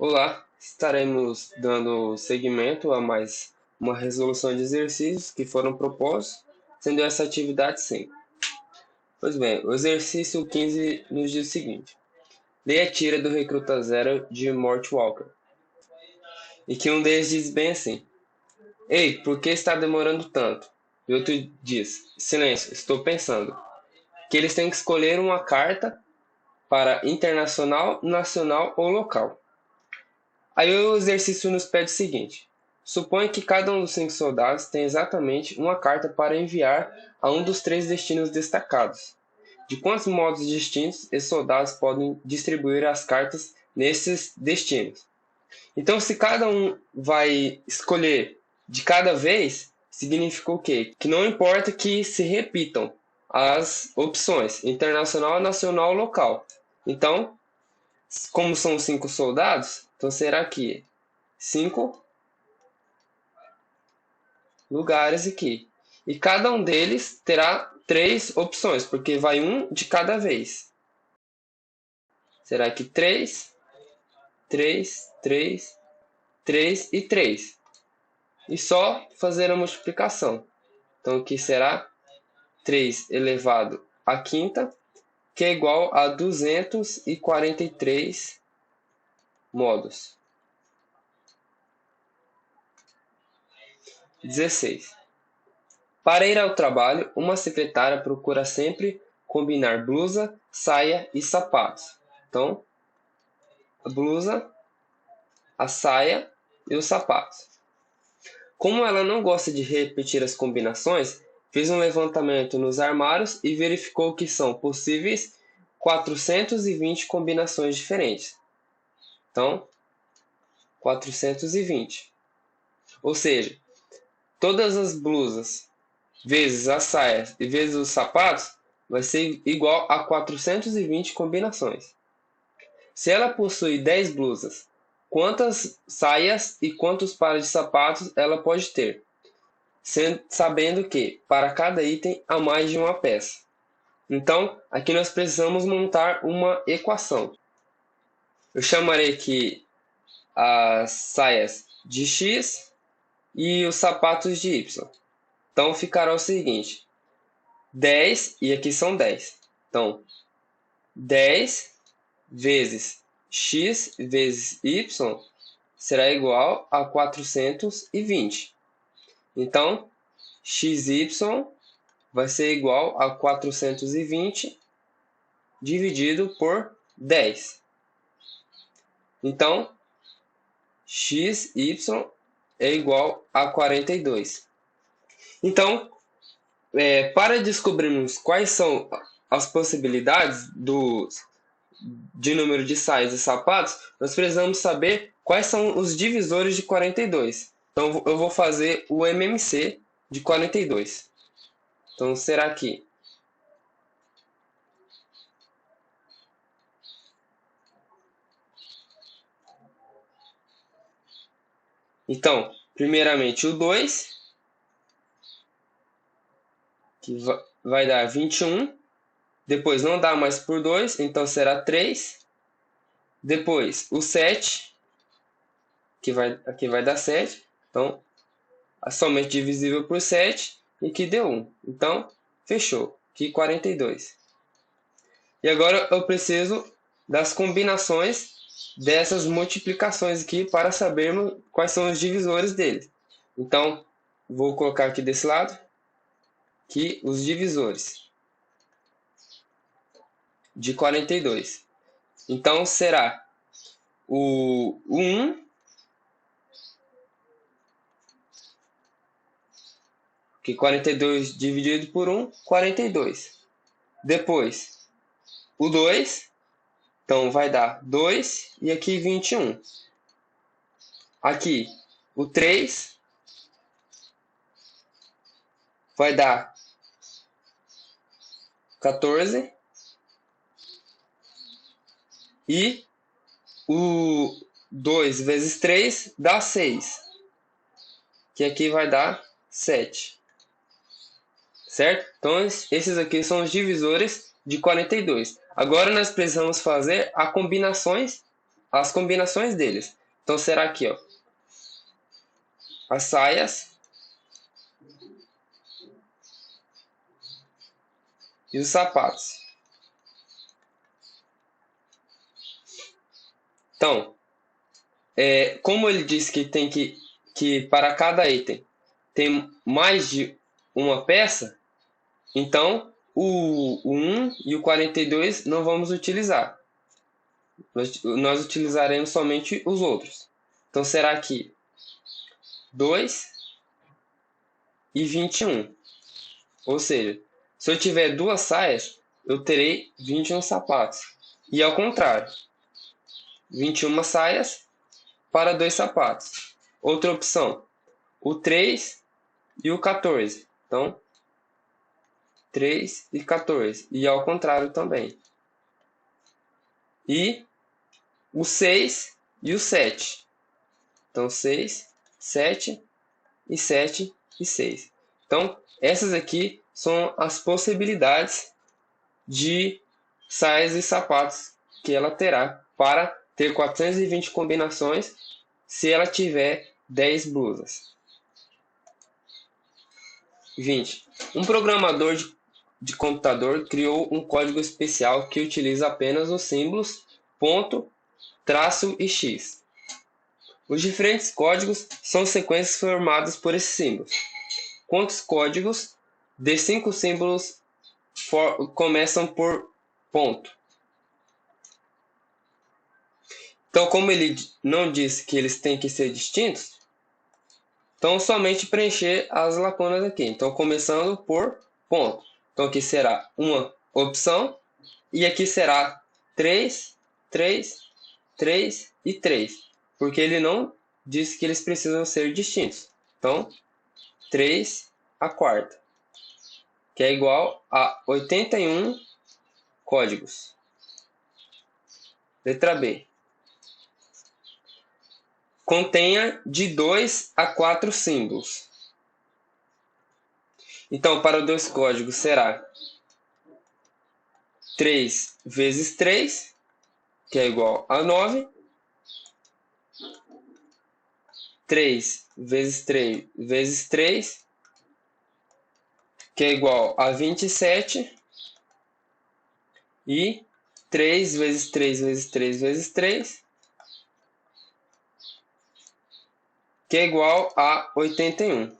Olá, estaremos dando seguimento a mais uma resolução de exercícios que foram propostos, sendo essa atividade 5. Pois bem, o exercício 15 nos diz o seguinte: leia a tira do Recruta Zero de Mort Walker. E que um deles diz bem assim: Ei, por que está demorando tanto? E outro diz: Silêncio, estou pensando. Que eles têm que escolher uma carta para internacional, nacional ou local. Aí o exercício nos pede o seguinte: suponha que cada um dos 5 soldados tem exatamente uma carta para enviar a um dos 3 destinos destacados. De quantos modos distintos esses soldados podem distribuir as cartas nesses destinos? Então, se cada um vai escolher de cada vez, significa o quê? Que não importa que se repitam as opções internacional, nacional, local. Então, como são 5 soldados, então será que 5 lugares aqui. E cada um deles terá 3 opções, porque vai um de cada vez. Será que 3, 3, 3, 3 e 3. E só fazer a multiplicação. Então aqui será 3 elevado à quinta, que é igual a 243 modos. 16. Para ir ao trabalho, uma secretária procura sempre combinar blusa, saia e sapatos. Então, a blusa, a saia e os sapatos. Como ela não gosta de repetir as combinações, fez um levantamento nos armários e verificou que são possíveis 420 combinações diferentes. Então, 420. Ou seja, todas as blusas vezes as saias e vezes os sapatos vai ser igual a 420 combinações. Se ela possui 10 blusas, quantas saias e quantos pares de sapatos ela pode ter? Sabendo que, para cada item, há mais de uma peça. Então, aqui nós precisamos montar uma equação. Eu chamarei aqui as saias de x e os sapatos de y. Então, ficará o seguinte: 10, e aqui são 10. Então, 10 vezes x vezes y será igual a 420. Então, xy vai ser igual a 420 dividido por 10. Então, xy é igual a 42. Então, para descobrirmos quais são as possibilidades de número de saias e sapatos, nós precisamos saber quais são os divisores de 42. Então, eu vou fazer o MMC de 42. Então, será que Então, primeiramente o 2, que vai dar 21. Depois não dá mais por 2, então será 3. Depois o 7, aqui vai dar 7. Então, é somente divisível por 7 e que deu 1. Então, fechou. Aqui 42. E agora eu preciso das combinações dessas multiplicações aqui para sabermos quais são os divisores deles. Então, vou colocar aqui desse lado, aqui os divisores de 42. Então, será o 1, que 42 dividido por 1, 42. Depois, o 2, então vai dar 2 e aqui 21. Aqui, o 3 vai dar 14. E o 2 vezes 3 dá 6. Que aqui vai dar 7. Certo? Então, esses aqui são os divisores de 42. Agora nós precisamos fazer as combinações as combinações deles. Então será aqui, ó, as saias e os sapatos. Então, como ele disse que tem que para cada item tem mais de uma peça, então o 1 e o 42 não vamos utilizar. Nós utilizaremos somente os outros. Então será aqui 2 e 21. Ou seja, se eu tiver duas saias, eu terei 21 sapatos. E ao contrário, 21 saias para 2 sapatos. Outra opção, o 3 e o 14. Então, 3 e 14. E ao contrário também. E o 6 e o 7. Então, 6, 7 e 7 e 6. Então, essas aqui são as possibilidades de saias e sapatos que ela terá para ter 420 combinações se ela tiver 10 blusas. 20. Um programador de computador criou um código especial que utiliza apenas os símbolos ponto, traço e x. Os diferentes códigos são sequências formadas por esses símbolos. Quantos códigos de 5 símbolos começam por ponto? Então, como ele não disse que eles têm que ser distintos, então somente preencher as lacunas aqui. Então, começando por ponto. Então, aqui será uma opção e aqui será 3, 3, 3 e 3, porque ele não disse que eles precisam ser distintos. Então, 3 a quarta, que é igual a 81 códigos. Letra B. Contenha de 2 a 4 símbolos. Então, para os dois códigos será 3 vezes 3, que é igual a 9. 3 vezes 3 vezes 3, que é igual a 27. E 3 vezes 3 vezes 3 vezes 3, que é igual a 81.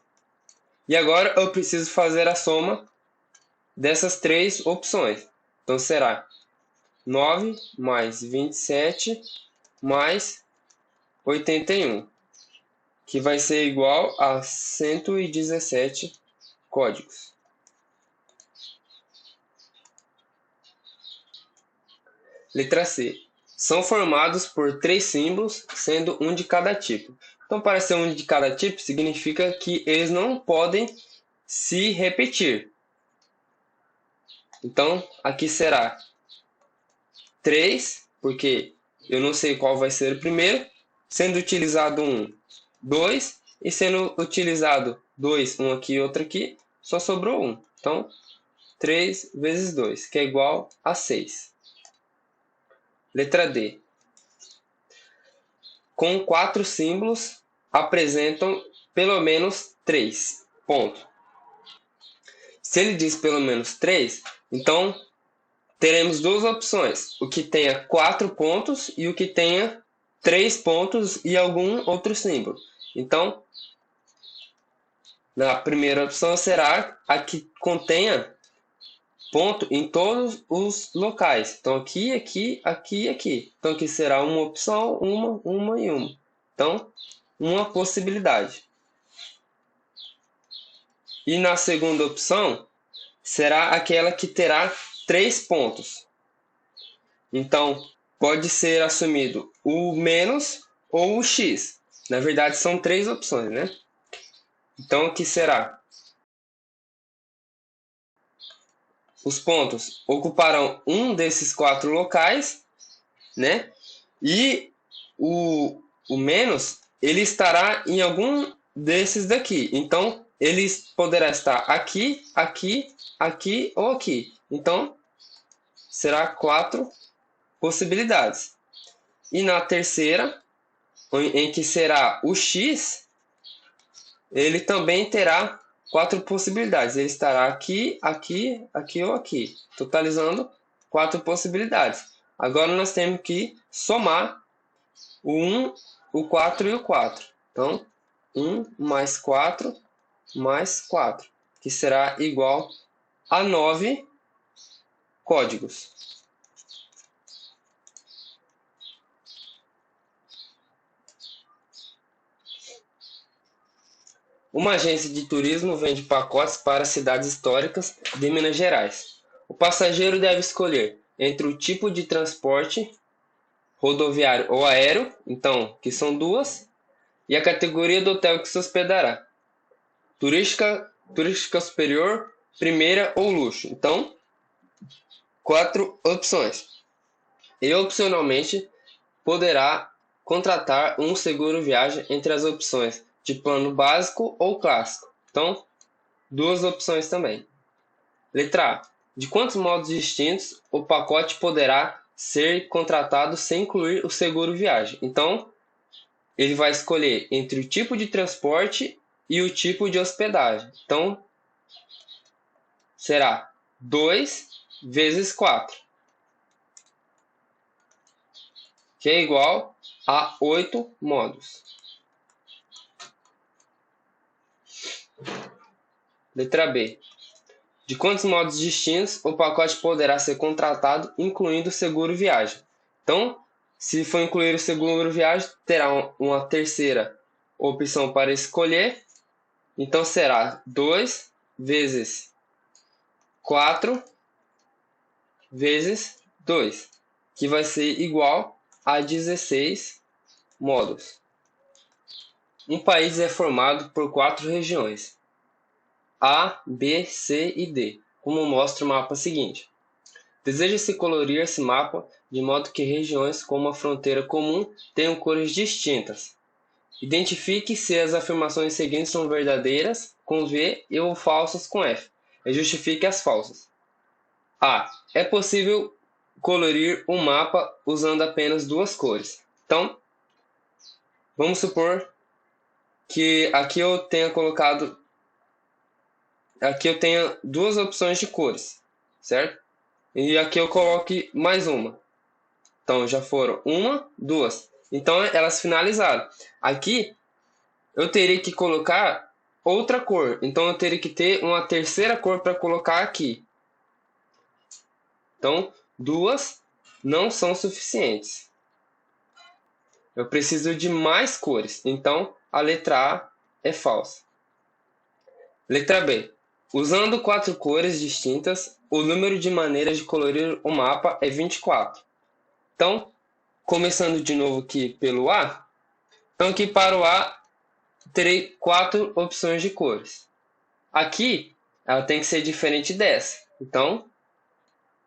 E agora eu preciso fazer a soma dessas três opções. Então será 9 mais 27 mais 81, que vai ser igual a 117 códigos. Letra C. São formados por 3 símbolos, sendo um de cada tipo. Então, para ser um de cada tipo, significa que eles não podem se repetir. Então, aqui será 3, porque eu não sei qual vai ser o primeiro, sendo utilizado um 2, e sendo utilizado 2, um aqui e outro aqui, só sobrou 1. Então, 3 vezes 2, que é igual a 6. Letra D. Com 4 símbolos, apresentam pelo menos 3. Ponto. Se ele diz pelo menos 3, então teremos duas opções. O que tenha 4 pontos e o que tenha 3 pontos e algum outro símbolo. Então, na primeira opção será a que contenha ponto em todos os locais. Então, aqui, aqui, aqui e aqui. Então, aqui será uma opção, uma e uma. Então, uma possibilidade. E na segunda opção, será aquela que terá 3 pontos. Então, pode ser assumido o menos ou o x. Na verdade, são 3 opções, né? Então, aqui será: os pontos ocuparão um desses 4 locais, né? E o menos, ele estará em algum desses daqui. Então, ele poderá estar aqui, aqui, aqui ou aqui. Então, será 4 possibilidades. E na terceira, em que será o x, ele também terá 4 possibilidades. Ele estará aqui, aqui, aqui ou aqui, totalizando 4 possibilidades. Agora nós temos que somar o 1, o 4 e o 4. Então, 1 mais 4 mais 4, que será igual a 9 códigos. Uma agência de turismo vende pacotes para cidades históricas de Minas Gerais. O passageiro deve escolher entre o tipo de transporte, rodoviário ou aéreo, então, que são duas, e a categoria do hotel que se hospedará. Turística superior, primeira ou luxo. Então, 4 opções. E opcionalmente poderá contratar um seguro viagem entre as opções de plano básico ou clássico. Então, 2 opções também. Letra A. De quantos modos distintos o pacote poderá ser contratado sem incluir o seguro viagem? Então, ele vai escolher entre o tipo de transporte e o tipo de hospedagem. Então, será 2 vezes 4, que é igual a 8 modos. Letra B. De quantos modos distintos o pacote poderá ser contratado, incluindo o seguro viagem? Então, se for incluir o seguro viagem, terá uma terceira opção para escolher. Então, será 2 vezes 4 vezes 2, que vai ser igual a 16 modos. Um país é formado por 4 regiões: A, B, C e D, como mostra o mapa seguinte. Deseja-se colorir esse mapa de modo que regiões com uma fronteira comum tenham cores distintas. Identifique se as afirmações seguintes são verdadeiras com V ou falsas com F, e justifique as falsas. A. É possível colorir um mapa usando apenas 2 cores. Então, vamos supor que aqui eu tenha 2 opções de cores, certo? E aqui eu coloque mais uma. Então já foram 1, 2. Então elas finalizaram. Aqui eu teria que colocar outra cor. Então eu teria que ter uma terceira cor para colocar aqui. Então 2 não são suficientes. Eu preciso de mais cores. Então a letra A é falsa. Letra B. Usando 4 cores distintas, o número de maneiras de colorir o mapa é 24. Então, começando de novo aqui pelo A. Então, aqui para o A, terei 4 opções de cores. Aqui, ela tem que ser diferente dessa. Então,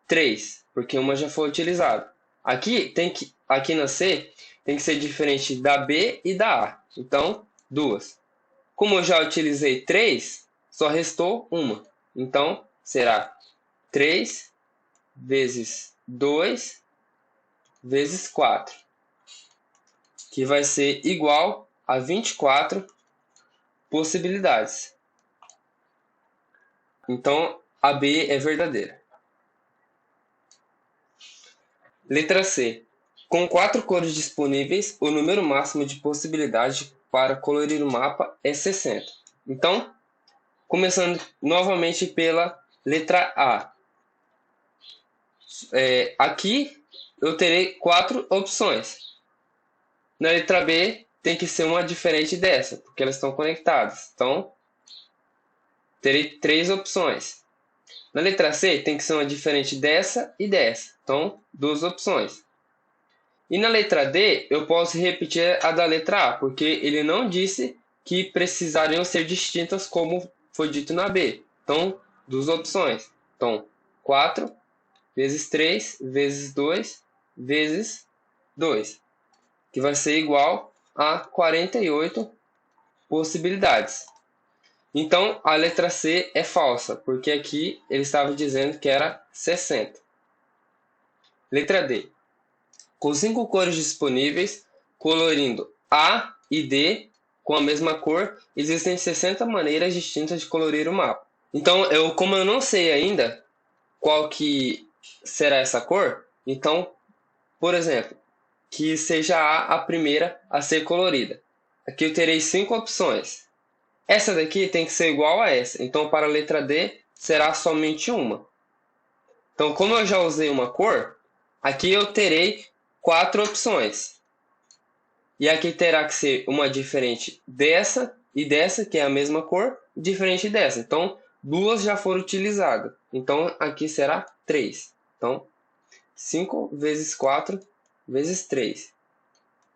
3, porque uma já foi utilizada. Aqui na C, tem que ser diferente da B e da A. Então, 2. Como eu já utilizei 3, só restou uma. Então, será 3 vezes 2 vezes 4, que vai ser igual a 24 possibilidades. Então, a B é verdadeira. Letra C. Com 4 cores disponíveis, o número máximo de possibilidades para colorir o mapa é 60. Então, começando novamente pela letra A. Aqui eu terei 4 opções. Na letra B tem que ser uma diferente dessa, porque elas estão conectadas. Então, terei 3 opções. Na letra C tem que ser uma diferente dessa e dessa. Então, 2 opções. E na letra D eu posso repetir a da letra A, porque ele não disse que precisariam ser distintas como foi dito na B. Então, 2 opções. Então, 4 vezes 3 vezes 2 vezes 2, que vai ser igual a 48 possibilidades. Então, a letra C é falsa, porque aqui ele estava dizendo que era 60. Letra D. com 5 cores disponíveis, colorindo A e D com a mesma cor, existem 60 maneiras distintas de colorir o mapa. Então, como eu não sei ainda qual que será essa cor, então, por exemplo, que seja a primeira a ser colorida. Aqui eu terei 5 opções. Essa daqui tem que ser igual a essa, então para a letra D será somente uma. Então, como eu já usei uma cor, aqui eu terei 4 opções. E aqui terá que ser uma diferente dessa e dessa, que é a mesma cor, diferente dessa. Então, duas já foram utilizadas. Então, aqui será 3. Então, 5 vezes 4 vezes 3,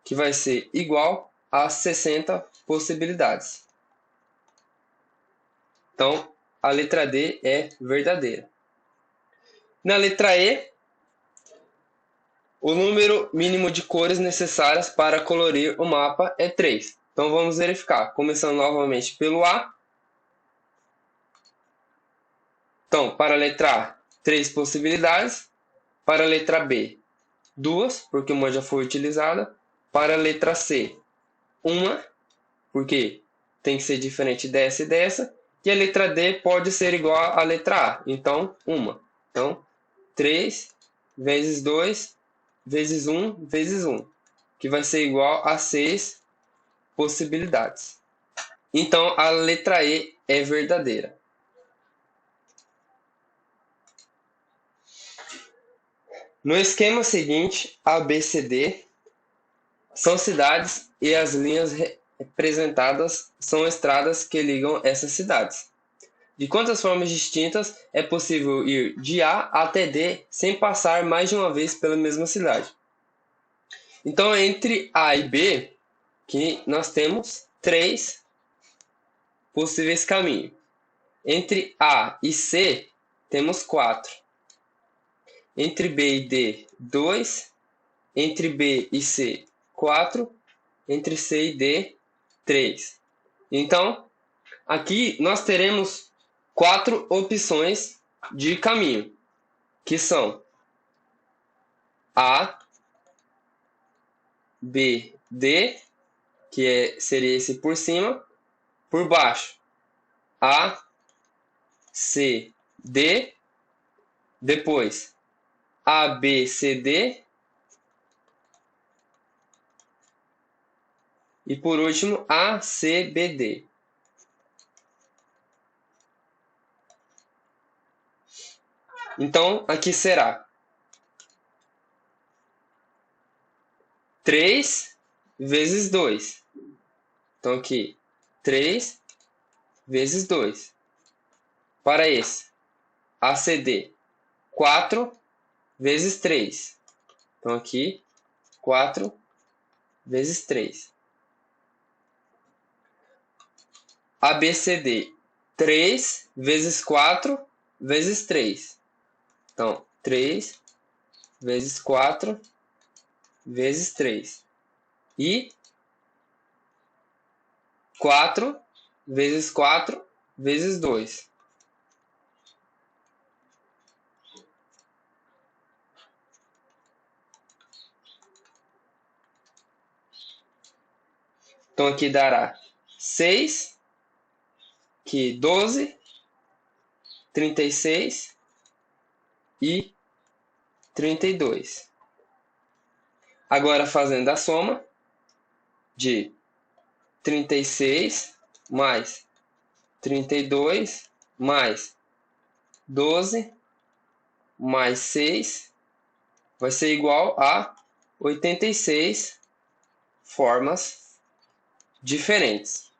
que vai ser igual a 60 possibilidades. Então, a letra D é verdadeira. Na letra E, o número mínimo de cores necessárias para colorir o mapa é 3. Então vamos verificar, começando novamente pelo A. Então, para a letra A, 3 possibilidades. Para a letra B, 2, porque uma já foi utilizada. Para a letra C, 1, porque tem que ser diferente dessa e dessa. E a letra D pode ser igual à letra A, então 1. Então, 3 vezes 2 vezes 1 vezes 1, que vai ser igual a 6 possibilidades. Então, a letra E é verdadeira. No esquema seguinte, A, B, C, D são cidades e as linhas representadas são estradas que ligam essas cidades. De quantas formas distintas é possível ir de A até D sem passar mais de uma vez pela mesma cidade? Então, entre A e B, que nós temos 3 possíveis caminhos. Entre A e C, temos 4. Entre B e D, 2. Entre B e C, 4. Entre C e D, 3. Então, aqui nós teremos 4 opções de caminho, que são A, B, D, que seria esse por cima, por baixo, A, C, D, depois A, B, C, D, e por último A, C, B, D. Então, aqui será 3 vezes 2. Então, aqui, 3 vezes 2. Para esse, ACD, 4 vezes 3. Então, aqui, 4 vezes 3. ABCD, 3 vezes 4 vezes 3. Então, 3 vezes 4 vezes 3. E 4 vezes 4 vezes 2. Então, aqui dará 6, que 12, 36 e 32. Agora, fazendo a soma de 36 mais 32 mais 12 mais 6 vai ser igual a 86 formas diferentes.